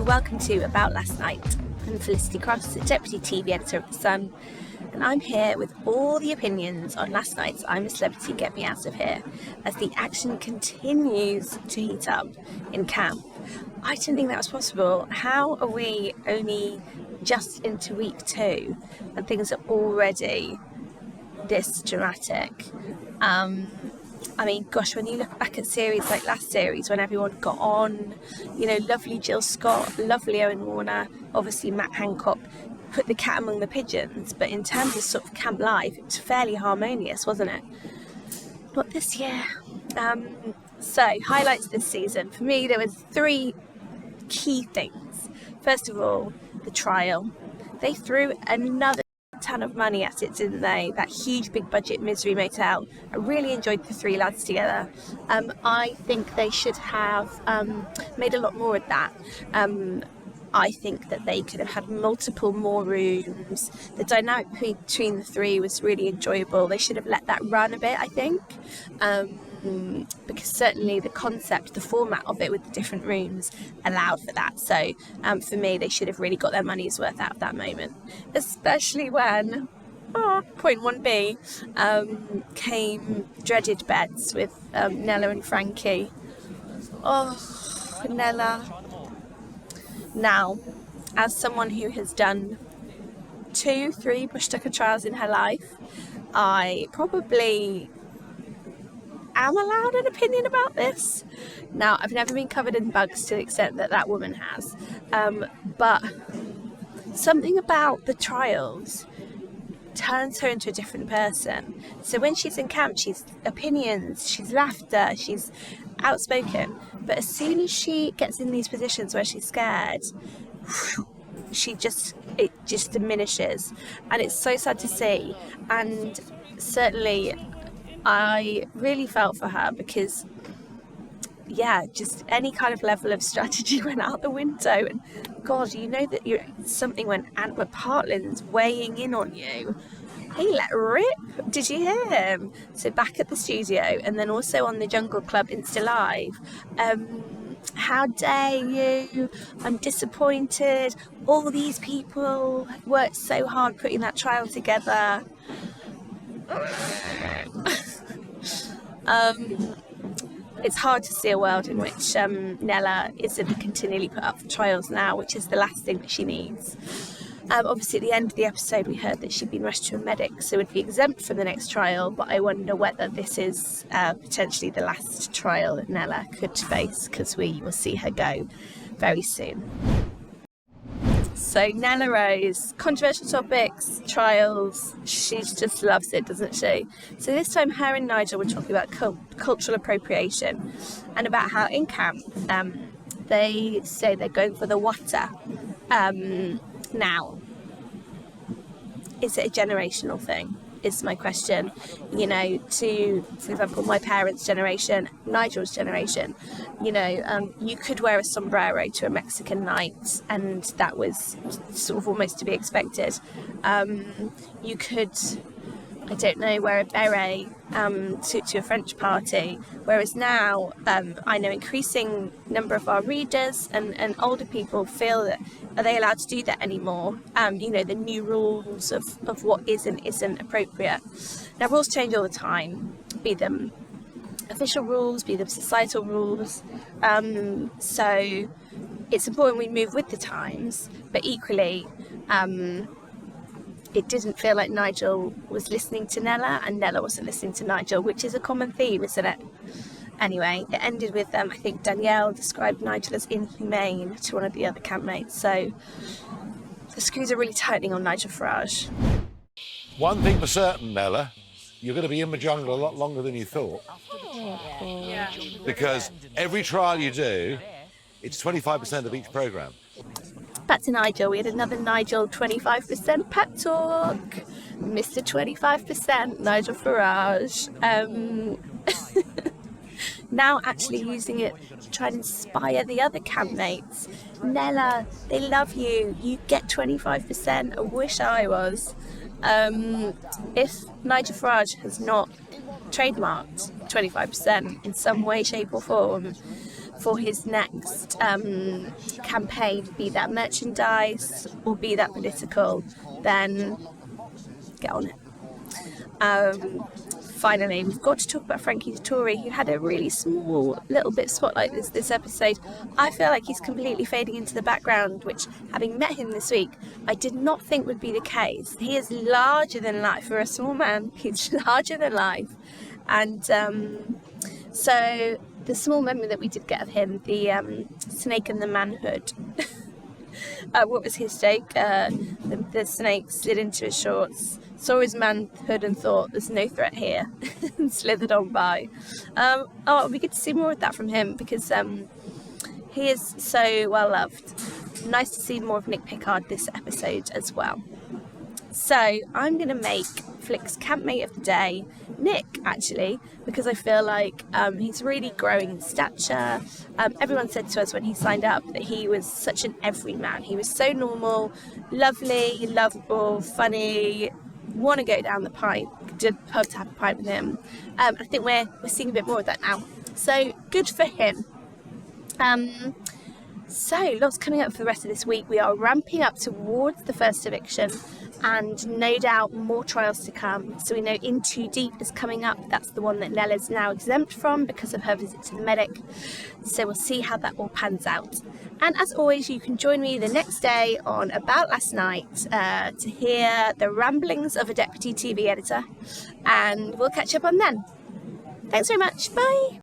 welcome to About Last Night. I'm Felicity Cross, the Deputy TV Editor of The Sun, and I'm here with all the opinions on last night's I'm A Celebrity, Get Me Out of Here, as the action continues to heat up in camp. I didn't think that was possible. How are we only just into week 2 and things are already this dramatic? I mean, gosh, when you look back at series like last series, when everyone got on, lovely Jill Scott, lovely Owen Warner, obviously Matt Hancock, put the cat among the pigeons, but in terms of sort of camp life, it was fairly harmonious, wasn't it? Not this year. So, highlights this season. For me, there were 3 key things. First of all, the trial. They threw another ton of money at it, didn't they? That huge big budget Misery Motel. I really enjoyed the 3 lads together. I think they should have made a lot more of that. I think that they could have had multiple more rooms. The dynamic between the 3 was really enjoyable. They should have let that run a bit, I think, because certainly the concept, the format of it with the different rooms allowed for that. So for me, they should have really got their money's worth out of that moment, especially when point 1B came dreaded beds with Nella and Frankie. Oh, Nella. Now, as someone who has done 2-3 bush tucker trials in her life, I probably am allowed an opinion about this. Now, I've never been covered in bugs to the extent that that woman has, but something about the trials turns her into a different person. So when she's in camp, she's opinions, she's laughter, she's outspoken, but as soon as she gets in these positions where she's scared, it just diminishes, and it's so sad to see. And certainly I really felt for her, because just any kind of level of strategy went out the window. And God, that something when Antwerp Heartland's weighing in on you, he let rip. Did you hear him? So back at the studio, and then also on the Jungle Club Insta Live, how dare you, I'm disappointed, all these people worked so hard putting that trial together. It's hard to see a world in which Nella isn't continually put up for trials now, which is the last thing that she needs. Obviously, at the end of the episode, we heard that she'd been rushed to a medic, so would be exempt from the next trial, but I wonder whether this is potentially the last trial that Nella could face, because we will see her go very soon. So Nella Rose, controversial topics, trials, she just loves it, doesn't she? So this time her and Nigel were talking about cultural appropriation, and about how in camp they say they're going for the water. Now, is it a generational thing? Is my question. To, for example, my parents' generation, Nigel's generation, you could wear a sombrero to a Mexican night, and that was sort of almost to be expected. You could, I don't know, wear a beret to a French party, whereas now I know increasing number of our readers and older people feel that, are they allowed to do that anymore? The new rules of what is and isn't appropriate. Now, rules change all the time, be them official rules, be them societal rules, so it's important we move with the times, but equally it didn't feel like Nigel was listening to Nella, and Nella wasn't listening to Nigel, which is a common theme, isn't it? Anyway, it ended with, I think Danielle described Nigel as inhumane to one of the other campmates, so the screws are really tightening on Nigel Farage. One thing for certain, Nella, you're going to be in the jungle a lot longer than you thought. Because every trial you do, it's 25% of each programme. Back to Nigel. We had another Nigel 25% pep talk. Mr. 25%, Nigel Farage. Now actually using it to try and inspire the other campmates. Nella, they love you. You get 25%. I wish I was. If Nigel Farage has not trademarked 25% in some way, shape or form, for his next campaign, be that merchandise or be that political, then get on it. Finally, we've got to talk about Frankie the Tory, who had a really small little bit spotlight this episode. I feel like he's completely fading into the background, which, having met him this week, I did not think would be the case. He is larger than life. For a small man, he's larger than life. And so the small memory that we did get of him, the snake and the manhood, what was his take? The snake slid into his shorts, saw his manhood and thought, there's no threat here, and slithered on by. It'd be good to see more of that from him, because he is so well loved. Nice to see more of Nick Pickard this episode as well. So I'm going to make Flick's Campmate of the day Nick, actually, because I feel like he's really growing in stature. Everyone said to us when he signed up that he was such an everyman. He was so normal, lovely, lovable, funny, want to go down the pint, to pub to have a pint with him. I think we're seeing a bit more of that now. So good for him. So lots coming up for the rest of this week. We are ramping up towards the first eviction, and no doubt more trials to come. So we know In Too Deep is coming up. That's the one that Nella's now exempt from because of her visit to the medic. So we'll see how that all pans out. And as always, you can join me the next day on About Last Night to hear the ramblings of a deputy TV editor. And we'll catch up on then. Thanks very much. Bye.